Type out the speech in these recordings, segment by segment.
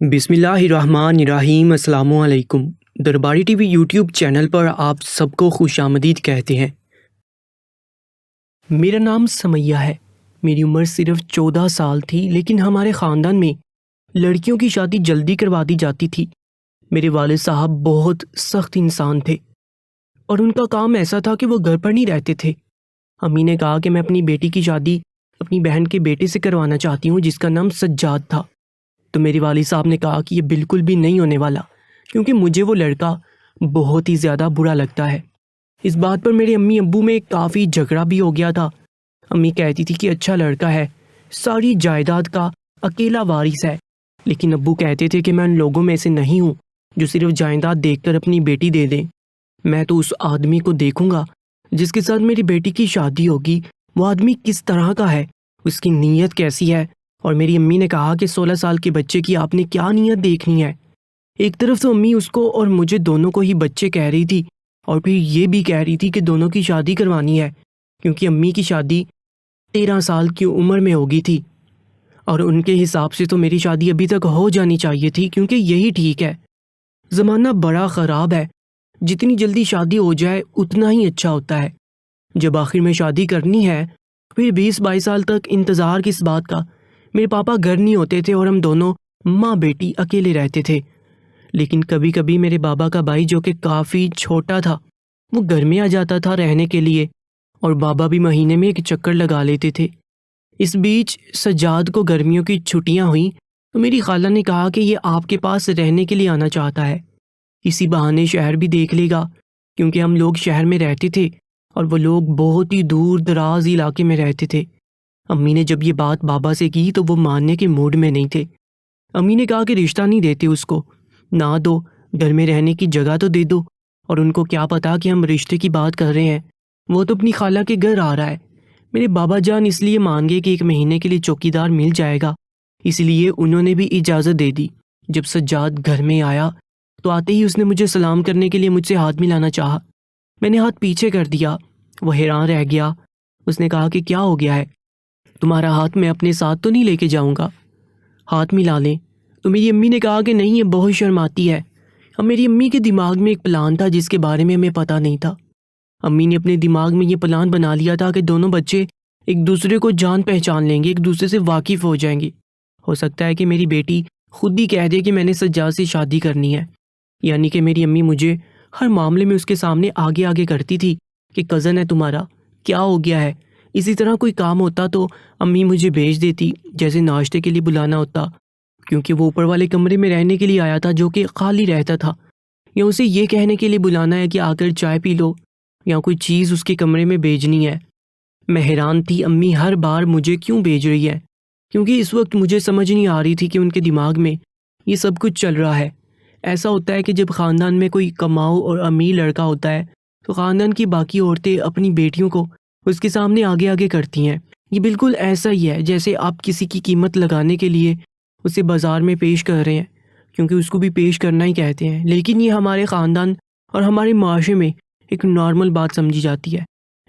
بسم اللہ الرحمن الرحیم۔ السلام علیکم۔ درباری ٹی وی یوٹیوب چینل پر آپ سب کو خوش آمدید کہتے ہیں۔ میرا نام سمیہ ہے۔ میری عمر صرف 14 سال تھی، لیکن ہمارے خاندان میں لڑکیوں کی شادی جلدی کروا دی جاتی تھی۔ میرے والد صاحب بہت سخت انسان تھے اور ان کا کام ایسا تھا کہ وہ گھر پر نہیں رہتے تھے۔ امی نے کہا کہ میں اپنی بیٹی کی شادی اپنی بہن کے بیٹے سے کروانا چاہتی ہوں جس کا نام سجاد تھا۔ تو میرے والد صاحب نے کہا کہ یہ بالکل بھی نہیں ہونے والا، کیونکہ مجھے وہ لڑکا بہت ہی زیادہ برا لگتا ہے۔ اس بات پر میرے امی ابو میں کافی جھگڑا بھی ہو گیا تھا۔ امی کہتی تھی کہ اچھا لڑکا ہے، ساری جائیداد کا اکیلا وارث ہے، لیکن ابو کہتے تھے کہ میں ان لوگوں میں سے نہیں ہوں جو صرف جائیداد دیکھ کر اپنی بیٹی دے دیں۔ میں تو اس آدمی کو دیکھوں گا جس کے ساتھ میری بیٹی کی شادی ہوگی، وہ آدمی کس طرح کا ہے، اس کی نیت کیسی ہے۔ اور میری امی نے کہا کہ 16 سال کے بچے کی آپ نے کیا نیت دیکھنی ہے۔ ایک طرف تو امی اس کو اور مجھے دونوں کو ہی بچے کہہ رہی تھی، اور پھر یہ بھی کہہ رہی تھی کہ دونوں کی شادی کروانی ہے، کیونکہ امی کی شادی 13 سال کی عمر میں ہوگی تھی، اور ان کے حساب سے تو میری شادی ابھی تک ہو جانی چاہیے تھی، کیونکہ یہی ٹھیک ہے۔ زمانہ بڑا خراب ہے، جتنی جلدی شادی ہو جائے اتنا ہی اچھا ہوتا ہے۔ جب آخر میں شادی کرنی ہے، پھر 20-22 سال تک انتظار کس بات کا۔ میرے پاپا گھر نہیں ہوتے تھے اور ہم دونوں ماں بیٹی اکیلے رہتے تھے، لیکن کبھی کبھی میرے بابا کا بھائی جو کہ کافی چھوٹا تھا، وہ گھر میں آ جاتا تھا رہنے کے لیے، اور بابا بھی مہینے میں ایک چکر لگا لیتے تھے۔ اس بیچ سجاد کو گرمیوں کی چھٹیاں ہوئیں تو میری خالہ نے کہا کہ یہ آپ کے پاس رہنے کے لیے آنا چاہتا ہے، اسی بہانے شہر بھی دیکھ لے گا، کیونکہ ہم لوگ شہر میں رہتے تھے اور وہ لوگ بہت ہی دور دراز علاقے میں رہتے تھے۔ امی نے جب یہ بات بابا سے کی تو وہ ماننے کے موڈ میں نہیں تھے۔ امی نے کہا کہ رشتہ نہیں دیتے اس کو، نہ دو، گھر میں رہنے کی جگہ تو دے دو، اور ان کو کیا پتا کہ ہم رشتے کی بات کر رہے ہیں، وہ تو اپنی خالہ کے گھر آ رہا ہے۔ میرے بابا جان اس لیے مان گئے کہ 1 مہینے کے لیے چوکی دار مل جائے گا، اس لیے انہوں نے بھی اجازت دے دی۔ جب سجاد گھر میں آیا تو آتے ہی اس نے مجھے سلام کرنے کے لیے مجھ سے ہاتھ ملانا چاہا۔ میں نے ہاتھ پیچھے کر دیا، وہ حیران رہ گیا۔ اس نے کہا کہ کیا ہو گیا ہے، تمہارا ہاتھ میں اپنے ساتھ تو نہیں لے کے جاؤں گا، ہاتھ ملا لیں۔ تو میری امی نے کہا کہ نہیں، یہ بہت شرماتی ہے۔ اب میری امی کے دماغ میں ایک پلان تھا جس کے بارے میں ہمیں پتہ نہیں تھا۔ امی نے اپنے دماغ میں یہ پلان بنا لیا تھا کہ دونوں بچے ایک دوسرے کو جان پہچان لیں گے، ایک دوسرے سے واقف ہو جائیں گے۔ ہو سکتا ہے کہ میری بیٹی خود ہی کہہ دے کہ میں نے سجاد سے شادی کرنی ہے، یعنی کہ میری امی مجھے ہر معاملے میں اس کے سامنے آگے آگے کرتی تھی کہ کزن ہے تمہارا، کیا ہو گیا ہے۔ اسی طرح کوئی کام ہوتا تو امی مجھے بھیج دیتی، جیسے ناشتے کے لیے بلانا ہوتا، کیونکہ وہ اوپر والے کمرے میں رہنے کے لیے آیا تھا جو کہ خالی رہتا تھا، یا اسے یہ کہنے کے لیے بلانا ہے کہ آ کر چائے پی لو، یا کوئی چیز اس کے کمرے میں بھیجنی ہے۔ میں حیران تھی امی ہر بار مجھے کیوں بھیج رہی ہے، کیونکہ اس وقت مجھے سمجھ نہیں آ رہی تھی کہ ان کے دماغ میں یہ سب کچھ چل رہا ہے۔ ایسا ہوتا ہے کہ جب خاندان میں کوئی کماؤ اور امیر لڑکا ہوتا ہے تو خاندان کی باقی عورتیں اپنی بیٹیوں کو اس کے سامنے آگے آگے کرتی ہیں۔ یہ بالکل ایسا ہی ہے جیسے آپ کسی کی قیمت لگانے کے لیے اسے بازار میں پیش کر رہے ہیں، کیونکہ اس کو بھی پیش کرنا ہی کہتے ہیں، لیکن یہ ہمارے خاندان اور ہمارے معاشرے میں ایک نارمل بات سمجھی جاتی ہے۔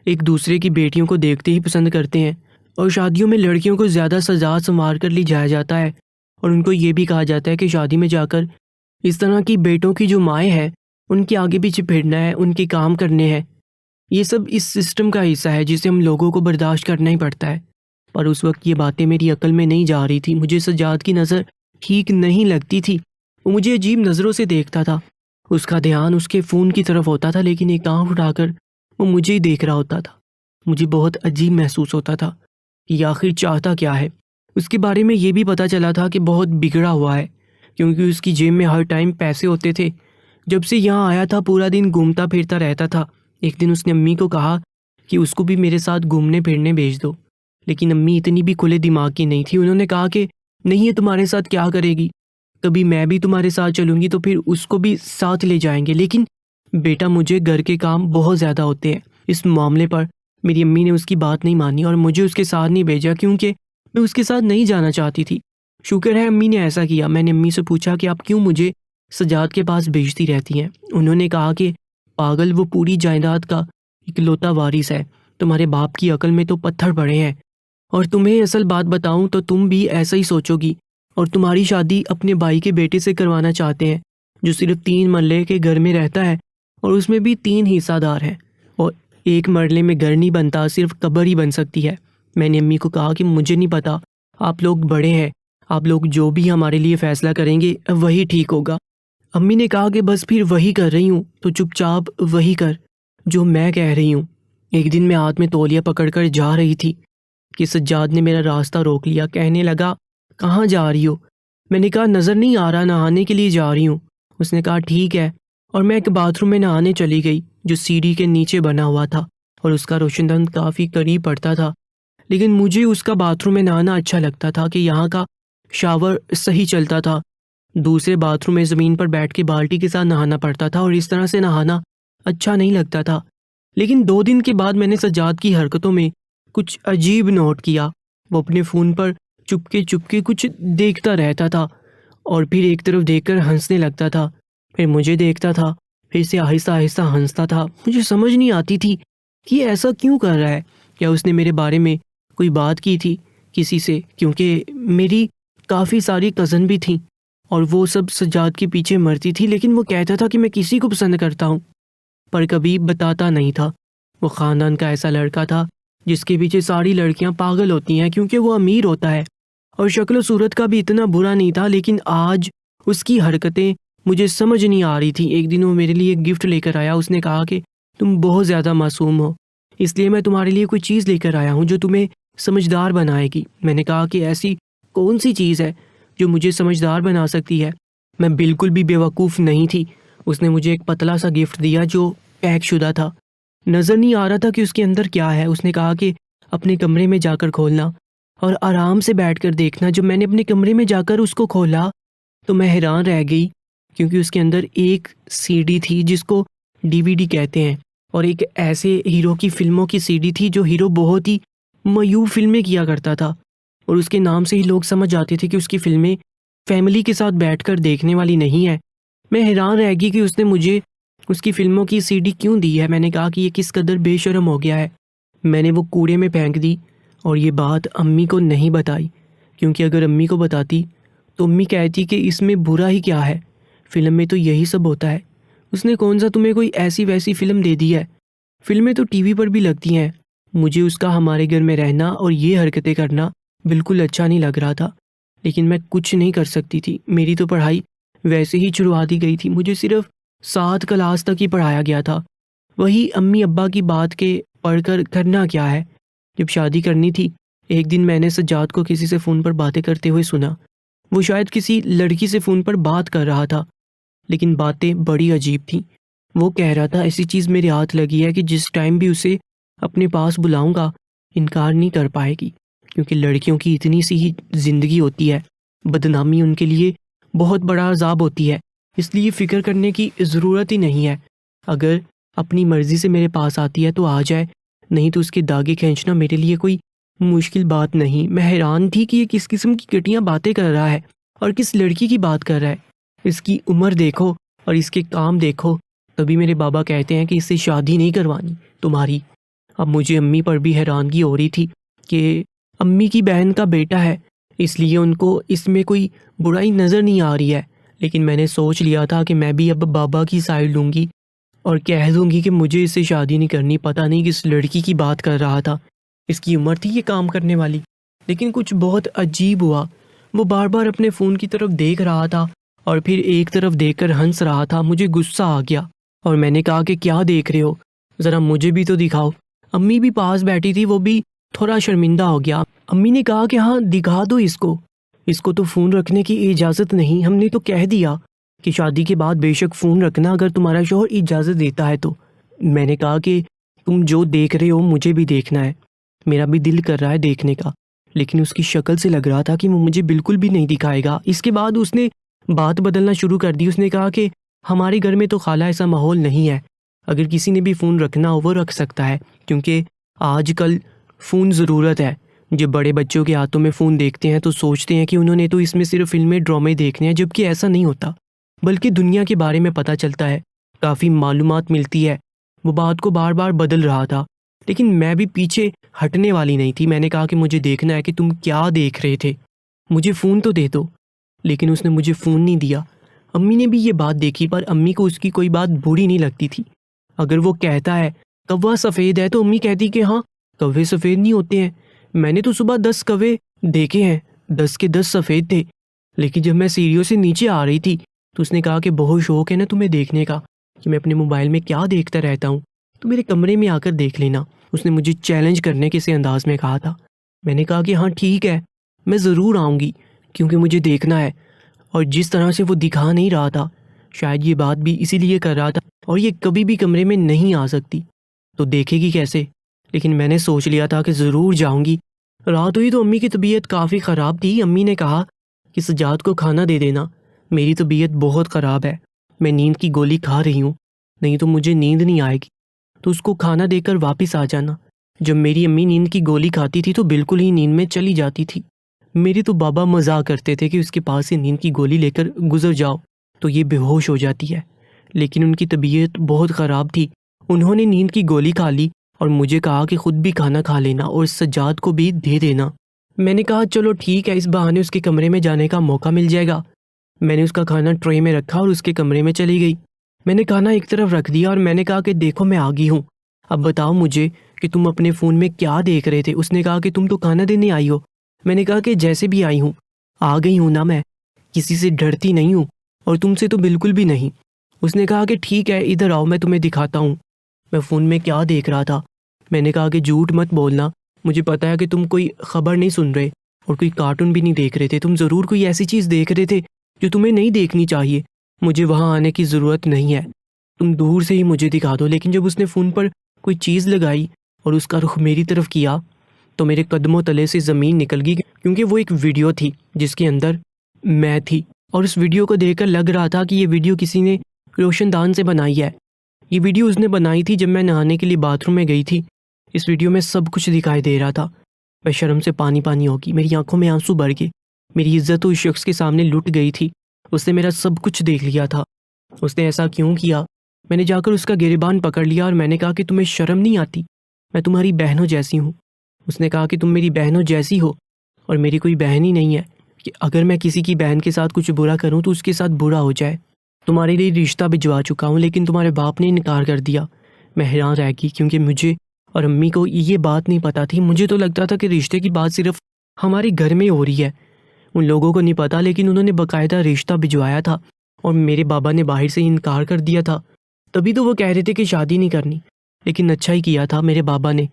ایک دوسرے کی بیٹیوں کو دیکھتے ہی پسند کرتے ہیں، اور شادیوں میں لڑکیوں کو زیادہ سجا سنوار کر لی جایا جاتا ہے، اور ان کو یہ بھی کہا جاتا ہے کہ شادی میں جا کر اس طرح کی بیٹوں کی جو مائیں ہیں ان کے آگے پیچھے پھرنا ہے، ان کے کام کرنے ہیں۔ یہ سب اس سسٹم کا حصہ ہے جسے ہم لوگوں کو برداشت کرنا ہی پڑتا ہے۔ پر اس وقت یہ باتیں میری عقل میں نہیں جا رہی تھی، مجھے سجاد کی نظر ٹھیک نہیں لگتی تھی، وہ مجھے عجیب نظروں سے دیکھتا تھا، اس کا دھیان اس کے فون کی طرف ہوتا تھا، لیکن ایک آنکھ اٹھا کر وہ مجھے ہی دیکھ رہا ہوتا تھا۔ مجھے بہت عجیب محسوس ہوتا تھا کہ یہ آخر چاہتا کیا ہے۔ اس کے بارے میں یہ بھی پتہ چلا تھا کہ بہت بگڑا ہوا ہے، کیونکہ اس کی جیب میں ہر ٹائم پیسے ہوتے تھے۔ جب سے یہاں آیا تھا پورا دن گھومتا پھرتا رہتا تھا۔ ایک دن اس نے امی کو کہا کہ اس کو بھی میرے ساتھ گھومنے پھرنے بھیج دو، لیکن امی اتنی بھی کھلے دماغ کی نہیں تھی۔ انہوں نے کہا کہ نہیں، یہ تمہارے ساتھ کیا کرے گی، کبھی میں بھی تمہارے ساتھ چلوں گی تو پھر اس کو بھی ساتھ لے جائیں گے، لیکن بیٹا مجھے گھر کے کام بہت زیادہ ہوتے ہیں۔ اس معاملے پر میری امی نے اس کی بات نہیں مانی اور مجھے اس کے ساتھ نہیں بھیجا، کیونکہ میں اس کے ساتھ نہیں جانا چاہتی تھی۔ شکر ہے امی نے ایسا کیا۔ میں نے امی سے پوچھا کہ آپ کیوں مجھے سجاد کے پاس بھیجتی رہتی ہیں؟ انہوں نے کہا کہ پاگل، وہ پوری جائیداد کا اکلوتا وارث ہے، تمہارے باپ کی عقل میں تو پتھر پڑے ہیں، اور تمہیں اصل بات بتاؤں تو تم بھی ایسا ہی سوچو گی، اور تمہاری شادی اپنے بھائی کے بیٹے سے کروانا چاہتے ہیں جو صرف 3 مرلے کے گھر میں رہتا ہے اور اس میں بھی 3 حصہ دار ہیں، اور 1 مرلے میں گھر نہیں بنتا، صرف قبر ہی بن سکتی ہے۔ میں نے امی کو کہا کہ مجھے نہیں پتا، آپ لوگ بڑے ہیں، آپ لوگ جو بھی ہمارے لیے فیصلہ کریں گے وہی ٹھیک ہوگا۔ امی نے کہا کہ بس پھر وہی کر رہی ہوں تو چپ چاپ وہی کر جو میں کہہ رہی ہوں۔ ایک دن میں ہاتھ میں تولیہ پکڑ کر جا رہی تھی کہ سجاد نے میرا راستہ روک لیا، کہنے لگا کہاں جا رہی ہو؟ میں نے کہا نظر نہیں آ رہا، نہانے کے لیے جا رہی ہوں۔ اس نے کہا ٹھیک ہے، اور میں ایک باتھ روم میں نہانے چلی گئی جو سیڑھی کے نیچے بنا ہوا تھا اور اس کا روشن دان کافی قریب پڑتا تھا، لیکن مجھے اس کا باتھ روم میں نہانا اچھا لگتا تھا کہ یہاں کا شاور صحیح چلتا تھا۔ دوسرے باتھ روم میں زمین پر بیٹھ کے بالٹی کے ساتھ نہانا پڑتا تھا اور اس طرح سے نہانا اچھا نہیں لگتا تھا۔ لیکن 2 دن کے بعد میں نے سجاد کی حرکتوں میں کچھ عجیب نوٹ کیا۔ وہ اپنے فون پر چپکے چپکے کچھ دیکھتا رہتا تھا اور پھر ایک طرف دیکھ کر ہنسنے لگتا تھا، پھر مجھے دیکھتا تھا، پھر سے آہستہ آہستہ ہنستا تھا۔ مجھے سمجھ نہیں آتی تھی کہ یہ ایسا کیوں کر رہا ہے۔ کیا اس نے میرے بارے میں کوئی بات کی تھی کسی سے؟ کیونکہ میری کافی ساری کزن بھی تھیں اور وہ سب سجاد کے پیچھے مرتی تھی، لیکن وہ کہتا تھا کہ میں کسی کو پسند کرتا ہوں پر کبھی بتاتا نہیں تھا۔ وہ خاندان کا ایسا لڑکا تھا جس کے پیچھے ساری لڑکیاں پاگل ہوتی ہیں کیونکہ وہ امیر ہوتا ہے، اور شکل و صورت کا بھی اتنا برا نہیں تھا، لیکن آج اس کی حرکتیں مجھے سمجھ نہیں آ رہی تھی۔ ایک دن وہ میرے لیے ایک گفٹ لے کر آیا۔ اس نے کہا کہ تم بہت زیادہ معصوم ہو، اس لیے میں تمہارے لیے کوئی چیز لے کر آیا ہوں جو تمہیں سمجھدار بنائے گی۔ میں نے کہا کہ ایسی کون سی چیز ہے جو مجھے سمجھدار بنا سکتی ہے؟ میں بالکل بھی بیوقوف نہیں تھی۔ اس نے مجھے ایک پتلا سا گفٹ دیا جو پیک شدہ تھا، نظر نہیں آ رہا تھا کہ اس کے اندر کیا ہے۔ اس نے کہا کہ اپنے کمرے میں جا کر کھولنا اور آرام سے بیٹھ کر دیکھنا۔ جب میں نے اپنے کمرے میں جا کر اس کو کھولا تو میں حیران رہ گئی، کیونکہ اس کے اندر ایک سی ڈی تھی جس کو DVD کہتے ہیں، اور ایک ایسے ہیرو کی فلموں کی CD تھی جو ہیرو بہت ہی معیوب فلمیں کیا کرتا تھا، اور اس کے نام سے ہی لوگ سمجھ جاتے تھے کہ اس کی فلمیں فیملی کے ساتھ بیٹھ کر دیکھنے والی نہیں ہے۔ میں حیران رہ گئی کہ اس نے مجھے اس کی فلموں کی CD کیوں دی ہے۔ میں نے کہا کہ یہ کس قدر بے شرم ہو گیا ہے۔ میں نے وہ کوڑے میں پھینک دی اور یہ بات امی کو نہیں بتائی، کیونکہ اگر امی کو بتاتی تو امی کہتی کہ اس میں برا ہی کیا ہے، فلم میں تو یہی سب ہوتا ہے۔ اس نے کون سا تمہیں کوئی ایسی ویسی فلم دے دی ہے؟ فلمیں تو TV پر بھی لگتی ہیں۔ مجھے اس کا ہمارے گھر میں رہنا اور یہ حرکتیں کرنا بالکل اچھا نہیں لگ رہا تھا، لیکن میں کچھ نہیں کر سکتی تھی۔ میری تو پڑھائی ویسے ہی چھڑوا دی گئی تھی، مجھے صرف 7 کلاس تک ہی پڑھایا گیا تھا۔ وہی امی ابا کی بات کے پڑھ کر کرنا کیا ہے۔ جب شادی کرنی تھی، ایک دن میں نے سجاد کو کسی سے فون پر باتیں کرتے ہوئے سنا۔ وہ شاید کسی لڑکی سے فون پر بات کر رہا تھا، لیکن باتیں بڑی عجیب تھیں۔ وہ کہہ رہا تھا ایسی چیز میرے ہاتھ لگی ہے کہ جس ٹائم بھی اسے اپنے پاس بلاؤں گا انکار نہیں کر پائے گی، کیونکہ لڑکیوں کی اتنی سی ہی زندگی ہوتی ہے، بدنامی ان کے لیے بہت بڑا عذاب ہوتی ہے، اس لیے فکر کرنے کی ضرورت ہی نہیں ہے۔ اگر اپنی مرضی سے میرے پاس آتی ہے تو آ جائے، نہیں تو اس کے داغے کھینچنا میرے لیے کوئی مشکل بات نہیں۔ میں حیران تھی کہ یہ کس قسم کی گٹیاں باتیں کر رہا ہے اور کس لڑکی کی بات کر رہا ہے۔ اس کی عمر دیکھو اور اس کے کام دیکھو، تبھی میرے بابا کہتے ہیں کہ اس سے شادی نہیں کروانی تمہاری۔ اب مجھے امی پر بھی حیرانگی ہو رہی تھی کہ امی کی بہن کا بیٹا ہے، اس لیے ان کو اس میں کوئی برائی نظر نہیں آ رہی ہے، لیکن میں نے سوچ لیا تھا کہ میں بھی اب بابا کی سائڈ لوں گی اور کہہ دوں گی کہ مجھے اس سے شادی نہیں کرنی۔ پتہ نہیں کس لڑکی کی بات کر رہا تھا، اس کی عمر تھی یہ کام کرنے والی۔ لیکن کچھ بہت عجیب ہوا، وہ بار بار اپنے فون کی طرف دیکھ رہا تھا اور پھر ایک طرف دیکھ کر ہنس رہا تھا۔ مجھے غصہ آ گیا اور میں نے کہا کہ کیا دیکھ رہے ہو، ذرا مجھے بھی تو دکھاؤ۔ امی بھی پاس بیٹھی تھی، وہ بھی تھوڑا شرمندہ ہو گیا۔ امی نے کہا کہ ہاں دکھا دو اس کو تو فون رکھنے کی اجازت نہیں، ہم نے تو کہہ دیا کہ شادی کے بعد بے شک فون رکھنا اگر تمہارا شوہر اجازت دیتا ہے تو۔ میں نے کہا کہ تم جو دیکھ رہے ہو مجھے بھی دیکھنا ہے، میرا بھی دل کر رہا ہے دیکھنے کا، لیکن اس کی شکل سے لگ رہا تھا کہ وہ مجھے بالکل بھی نہیں دکھائے گا۔ اس کے بعد اس نے بات بدلنا شروع کر دی۔ اس نے کہا کہ ہمارے گھر میں تو خالہ ایسا ماحول نہیں ہے، اگر کسی نے بھی فون رکھنا ہو وہ رکھ سکتا ہے، کیونکہ آج کل فون ضرورت ہے۔ جب بڑے بچوں کے ہاتھوں میں فون دیکھتے ہیں تو سوچتے ہیں کہ انہوں نے تو اس میں صرف فلمیں ڈرامے دیکھنے ہیں، جبکہ ایسا نہیں ہوتا، بلکہ دنیا کے بارے میں پتہ چلتا ہے، کافی معلومات ملتی ہے۔ وہ بات کو بار بار بدل رہا تھا، لیکن میں بھی پیچھے ہٹنے والی نہیں تھی۔ میں نے کہا کہ مجھے دیکھنا ہے کہ تم کیا دیکھ رہے تھے، مجھے فون تو دے دو۔ لیکن اس نے مجھے فون نہیں دیا۔ امی نے بھی یہ بات دیکھی، پر امی کو اس کی کوئی بات بری نہیں لگتی تھی۔ اگر وہ کہتا ہے کوا سفید ہے تو امی کہتی کہ ہاں، کوے سفید نہیں ہوتے ہیں، میں نے تو صبح 10 کوے دیکھے ہیں، 10 کے 10 سفید تھے۔ لیکن جب میں سیڑھیوں سے نیچے آ رہی تھی تو اس نے کہا کہ بہت شوق ہے نا تمہیں دیکھنے کا کہ میں اپنے موبائل میں کیا دیکھتا رہتا ہوں، تو میرے کمرے میں آ کر دیکھ لینا۔ اس نے مجھے چیلنج کرنے کے سے انداز میں کہا تھا۔ میں نے کہا کہ ہاں ٹھیک ہے، میں ضرور آؤں گی کیونکہ مجھے دیکھنا ہے۔ اور جس طرح سے وہ دکھا نہیں رہا تھا، شاید یہ بات بھی اسی لیے کر رہا تھا، اور یہ کبھی بھی کمرے میں نہیں آ سکتی تو دیکھے گی کیسے؟ لیکن میں نے سوچ لیا تھا کہ ضرور جاؤں گی۔ رات ہوئی تو امی کی طبیعت کافی خراب تھی۔ امی نے کہا کہ سجاد کو کھانا دے دینا، میری طبیعت بہت خراب ہے، میں نیند کی گولی کھا رہی ہوں، نہیں تو مجھے نیند نہیں آئے گی، تو اس کو کھانا دے کر واپس آ جانا۔ جب میری امی نیند کی گولی کھاتی تھی تو بالکل ہی نیند میں چلی جاتی تھی۔ میرے تو بابا مزاق کرتے تھے کہ اس کے پاس سے نیند کی گولی لے کر گزر جاؤ تو یہ بے ہوش ہو جاتی ہے، لیکن ان کی طبیعت بہت خراب تھی۔ انہوں نے نیند کی گولی کھا لی اور مجھے کہا کہ خود بھی کھانا کھا لینا اور سجاد کو بھی دے دینا۔ میں نے کہا چلو ٹھیک ہے، اس بہانے اس کے کمرے میں جانے کا موقع مل جائے گا۔ میں نے اس کا کھانا ٹرے میں رکھا اور اس کے کمرے میں چلی گئی۔ میں نے کھانا ایک طرف رکھ دیا اور میں نے کہا کہ دیکھو میں آ گئی ہوں، اب بتاؤ مجھے کہ تم اپنے فون میں کیا دیکھ رہے تھے؟ اس نے کہا کہ تم تو کھانا دینے آئی ہو۔ میں نے کہا کہ جیسے بھی آئی ہوں، آ گئی ہوں نا، میں کسی سے ڈرتی نہیں ہوں اور تم سے تو بالکل بھی نہیں۔ اس نے کہا کہ ٹھیک ہے ادھر آؤ، میں تمہیں دکھاتا ہوں میں فون میں کیا دیکھ رہا تھا۔ میں نے کہا کہ جھوٹ مت بولنا، مجھے پتا ہے کہ تم کوئی خبر نہیں سن رہے اور کوئی کارٹون بھی نہیں دیکھ رہے تھے، تم ضرور کوئی ایسی چیز دیکھ رہے تھے جو تمہیں نہیں دیکھنی چاہیے۔ مجھے وہاں آنے کی ضرورت نہیں ہے، تم دور سے ہی مجھے دکھا دو۔ لیکن جب اس نے فون پر کوئی چیز لگائی اور اس کا رخ میری طرف کیا تو میرے قدموں تلے سے زمین نکل گئی، کیونکہ وہ ایک ویڈیو تھی جس کے اندر میں تھی، اور اس ویڈیو کو دیکھ کر لگ رہا تھا کہ یہ ویڈیو کسی نے روشن دان سے بنائی ہے۔ یہ ویڈیو اس نے بنائی تھی جب میں نہانے کے لیے باتھ روم میں گئی تھی۔ اس ویڈیو میں سب کچھ دکھائی دے رہا تھا۔ میں شرم سے پانی پانی ہو گئی، میری آنکھوں میں آنسو بھر گئے، میری عزت اس شخص کے سامنے لٹ گئی تھی۔ اس نے میرا سب کچھ دیکھ لیا تھا۔ اس نے ایسا کیوں کیا؟ میں نے جا کر اس کا گریبان پکڑ لیا اور میں نے کہا کہ تمہیں شرم نہیں آتی؟ میں تمہاری بہنوں جیسی ہوں۔ اس نے کہا کہ تم میری بہنوں جیسی ہو اور میری کوئی بہن ہی نہیں ہے کہ اگر میں کسی کی بہن کے ساتھ کچھ برا کروں تو اس کے ساتھ برا ہو جائے۔ تمہارے لیے رشتہ بھجوا چکا ہوں لیکن تمہارے باپ نے انکار کر دیا۔ میں حیران رہ گئی کیونکہ مجھے اور امی کو یہ بات نہیں پتا تھی۔ مجھے تو لگتا تھا کہ رشتے کی بات صرف ہمارے گھر میں ہو رہی ہے، ان لوگوں کو نہیں پتا، لیکن انہوں نے باقاعدہ رشتہ بھجوایا تھا اور میرے بابا نے باہر سے انکار کر دیا تھا۔ تبھی تو وہ کہہ رہے تھے کہ شادی نہیں کرنی، لیکن اچھا ہی کیا تھا میرے بابا نے۔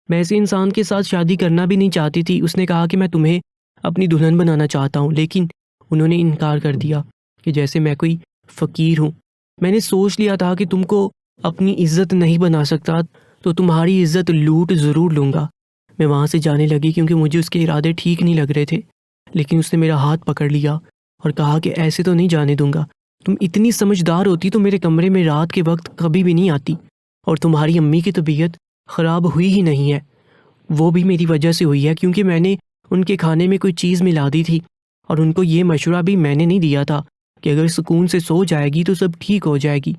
میں ایسے انسان کے ساتھ شادی کرنا بھی نہیں چاہتی تھی۔ اس نے کہا کہ میں تمہیں اپنی دلہن بنانا چاہتا ہوں، لیکن انہوں نے انکار کر دیا کہ جیسے میں کوئی فقیر ہوں۔ میں نے سوچ لیا تھا کہ تم کو اپنی عزت نہیں بنا سکتا تو تمہاری عزت لوٹ ضرور لوں گا۔ میں وہاں سے جانے لگی کیونکہ مجھے اس کے ارادے ٹھیک نہیں لگ رہے تھے، لیکن اس نے میرا ہاتھ پکڑ لیا اور کہا کہ ایسے تو نہیں جانے دوں گا، تم اتنی سمجھدار ہوتی تو میرے کمرے میں رات کے وقت کبھی بھی نہیں آتی، اور تمہاری امی کی طبیعت خراب ہوئی ہی نہیں ہے، وہ بھی میری وجہ سے ہوئی ہے کیونکہ میں نے ان کے کھانے میں کوئی چیز ملا دی تھی، اور ان کو یہ مشورہ بھی میں نے نہیں دیا تھا کہ اگر سکون سے سو جائے گی تو سب ٹھیک ہو جائے گی۔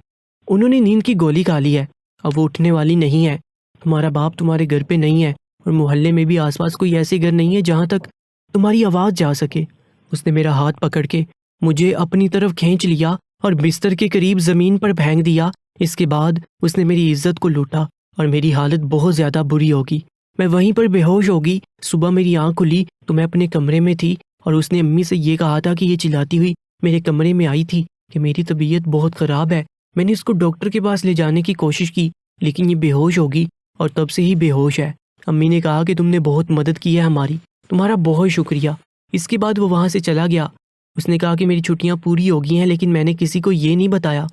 انہوں نے نیند کی گولی کھا لی ہے، اب وہ اٹھنے والی نہیں ہے۔ تمہارا باپ تمہارے گھر پہ نہیں ہے اور محلے میں بھی آس پاس کوئی ایسے گھر نہیں ہے جہاں تک تمہاری آواز جا سکے۔ اس نے میرا ہاتھ پکڑ کے مجھے اپنی طرف کھینچ لیا اور بستر کے قریب زمین پر پھینک دیا۔ اس کے بعد اس نے میری عزت کو لوٹا اور میری حالت بہت زیادہ بری ہوگی۔ میں وہیں پر بے ہوش ہو گئی۔ صبح میری آنکھ کھلی تو میں اپنے کمرے میں تھی اور اس نے امی سے یہ کہا تھا کہ یہ چلاتی ہوئی میرے کمرے میں آئی تھی کہ میری طبیعت بہت خراب ہے۔ میں نے اس کو ڈاکٹر کے پاس لے جانے کی کوشش کی لیکن یہ بے ہوش ہوگی اور تب سے ہی بے ہوش ہے۔ امی نے کہا کہ تم نے بہت مدد کی ہے ہماری، تمہارا بہت شکریہ۔ اس کے بعد وہ وہاں سے چلا گیا۔ اس نے کہا کہ میری چھٹیاں پوری ہو گئی ہیں لیکن میں نے کسی کو یہ نہیں بتایا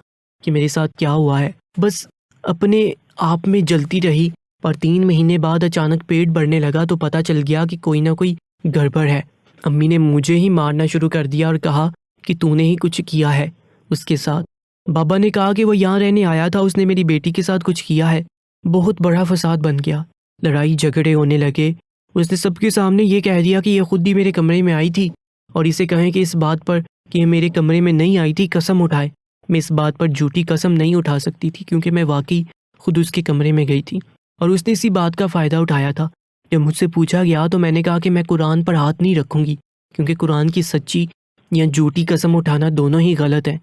کہ میرے ساتھ کیا ہوا ہے، بس اپنے آپ میں جلتی رہی۔ پر 3 مہینے بعد اچانک پیٹ بڑھنے لگا تو پتہ چل گیا کہ کوئی نہ کوئی گڑبڑ ہے۔ امی نے مجھے ہی مارنا شروع کر دیا اور کہا کہ تو نے ہی کچھ کیا ہے اس کے ساتھ۔ بابا نے کہا کہ وہ یہاں رہنے آیا تھا، اس نے میری بیٹی کے ساتھ کچھ کیا ہے۔ بہت بڑا فساد بن گیا، لڑائی جھگڑے ہونے لگے۔ اس نے سب کے سامنے یہ کہہ دیا کہ یہ خود ہی میرے کمرے میں آئی تھی اور اسے کہیں کہ اس بات پر کہ یہ میرے کمرے میں نہیں آئی تھی قسم اٹھائے۔ میں اس بات پر جھوٹی قسم نہیں اٹھا سکتی تھی کیونکہ میں واقعی خود اس کے کمرے میں گئی تھی، اور اس نے اسی بات کا فائدہ اٹھایا تھا۔ جب مجھ سے پوچھا گیا تو میں نے کہا کہ میں قرآن پر ہاتھ نہیں رکھوں گی کیونکہ قرآن کی سچی یا جھوٹی قسم اٹھانا دونوں ہی غلط ہے۔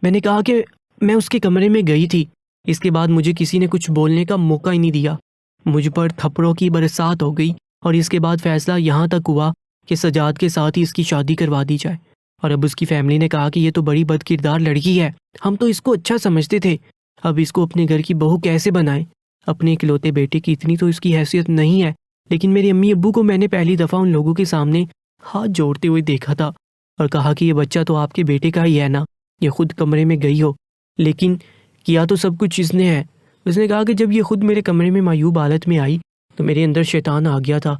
میں نے کہا کہ میں اس کے کمرے میں گئی تھی۔ اس کے بعد مجھے کسی نے کچھ بولنے کا موقع ہی نہیں دیا۔ مجھ پر تھپڑوں کی برسات ہو گئی اور اس کے بعد فیصلہ یہاں تک ہوا کہ سجاد کے ساتھ ہی اس کی شادی کروا دی جائے۔ اور اب اس کی فیملی نے کہا کہ یہ تو بڑی بد کردار لڑکی ہے، ہم تو اس کو اچھا سمجھتے تھے، اب اس کو اپنے گھر کی بہو کیسے بنائیں؟ اپنے اکلوتے بیٹے کی اتنی تو اس کی حیثیت نہیں ہے۔ لیکن میری امی ابو کو میں نے پہلی دفعہ ان لوگوں کے سامنے ہاتھ جوڑتے ہوئے دیکھا تھا اور کہا کہ یہ بچہ تو آپ کے بیٹے کا ہی ہے نا، یہ خود کمرے میں گئی ہو، لیکن کیا تو سب کچھ اس نے ہے۔ اس نے کہا کہ جب یہ خود میرے کمرے میں معیوب حالت میں آئی تو میرے اندر شیطان آ گیا تھا۔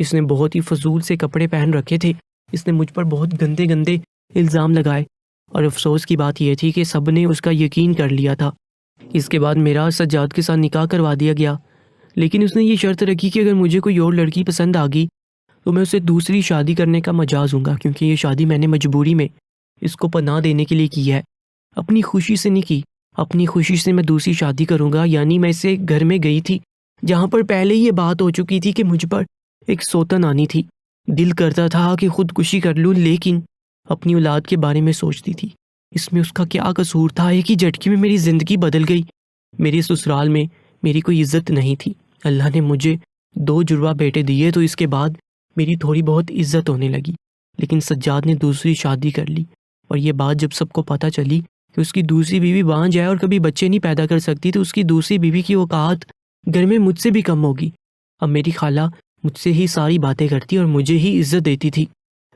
اس نے بہت ہی فضول سے کپڑے پہن رکھے تھے، اس نے مجھ پر بہت گندے گندے الزام لگائے، اور افسوس کی بات یہ تھی کہ سب نے اس کا یقین کر لیا تھا۔ اس کے بعد میرا سجاد کے ساتھ نکاح کروا دیا گیا، لیکن اس نے یہ شرط رکھی کہ اگر مجھے کوئی اور لڑکی پسند آ گئی تو میں اسے دوسری شادی کرنے کا مجاز ہوں گا، کیونکہ یہ شادی میں نے مجبوری میں اس کو پناہ دینے کے لیے کی ہے، اپنی خوشی سے نہیں کی۔ اپنی خوشی سے میں دوسری شادی کروں گا، یعنی میں اسے گھر میں گئی تھی جہاں پر پہلے یہ بات ہو چکی تھی کہ مجھ پر ایک سوتن آنی تھی۔ دل کرتا تھا کہ خودکشی کر لوں، لیکن اپنی اولاد کے بارے میں سوچتی تھی۔ اس میں اس کا کیا قصور تھا؟ ایک ہی جھٹکے میں میری زندگی بدل گئی۔ میرے سسرال میں میری کوئی عزت نہیں تھی۔ اللہ نے مجھے 2 جڑواں بیٹے دیے تو اس کے بعد میری تھوڑی بہت عزت ہونے لگی، لیکن سجاد نے دوسری شادی کر لی، اور یہ بات جب سب کو پتہ چلی کہ اس کی دوسری بیوی بانجھ ہے اور کبھی بچے نہیں پیدا کر سکتی، تو اس کی دوسری بیوی کی اوقات گھر میں مجھ سے بھی کم ہوگی۔ اب میری خالہ مجھ سے ہی ساری باتیں کرتی اور مجھے ہی عزت دیتی تھی۔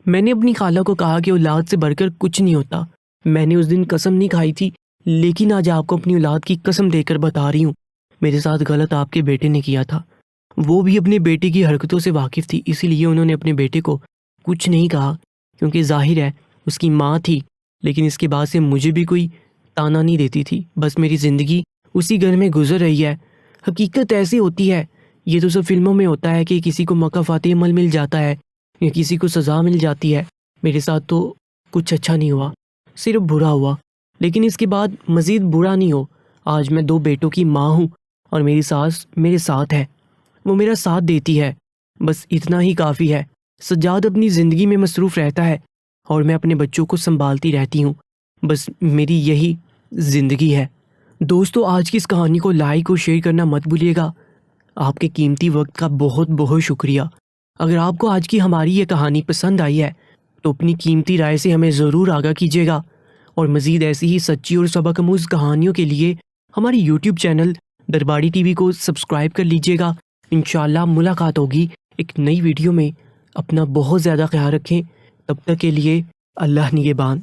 میں نے اپنی خالہ کو کہا کہ اولاد سے بڑھ کر کچھ نہیں ہوتا۔ میں نے اس دن قسم نہیں کھائی تھی، لیکن آج آپ کو اپنی اولاد کی قسم دے کر بتا رہی ہوں، میرے ساتھ غلط آپ کے بیٹے نے کیا تھا۔ وہ بھی اپنے بیٹے کی حرکتوں سے واقف تھی، اسی لیے انہوں نے اپنے بیٹے کو کچھ نہیں کہا، کیونکہ ظاہر ہے اس کی ماں تھی، لیکن اس کے بعد سے مجھے بھی کوئی تانا نہیں دیتی تھی۔ بس میری زندگی اسی گھر میں گزر رہی ہے۔ حقیقت ایسی ہوتی ہے، یہ تو سب فلموں میں ہوتا ہے کہ کسی کو مکافات عمل مل جاتا ہے یا کسی کو سزا مل جاتی ہے۔ میرے ساتھ تو کچھ اچھا نہیں ہوا، صرف برا ہوا، لیکن اس کے بعد مزید برا نہیں ہو۔ آج میں 2 بیٹوں کی ماں ہوں اور میری ساس میرے ساتھ ہے، وہ میرا ساتھ دیتی ہے، بس اتنا ہی کافی ہے۔ سجاد اپنی زندگی میں مصروف رہتا ہے اور میں اپنے بچوں کو سنبھالتی رہتی ہوں، بس میری یہی زندگی ہے۔ دوستو، آج کی اس کہانی کو لائک اور شیئر کرنا مت بھولیے گا۔ آپ کے قیمتی وقت کا بہت بہت شکریہ۔ اگر آپ کو آج کی ہماری یہ کہانی پسند آئی ہے تو اپنی قیمتی رائے سے ہمیں ضرور آگاہ کیجیے گا، اور مزید ایسی ہی سچی اور سبق آموز کہانیوں کے لیے ہماری یوٹیوب چینل درباری ٹی وی کو سبسکرائب کر لیجیے گا۔ انشاءاللہ ملاقات ہوگی ایک نئی ویڈیو میں۔ اپنا بہت زیادہ خیال رکھیں، تب تک کے لیے اللہ نگہبان۔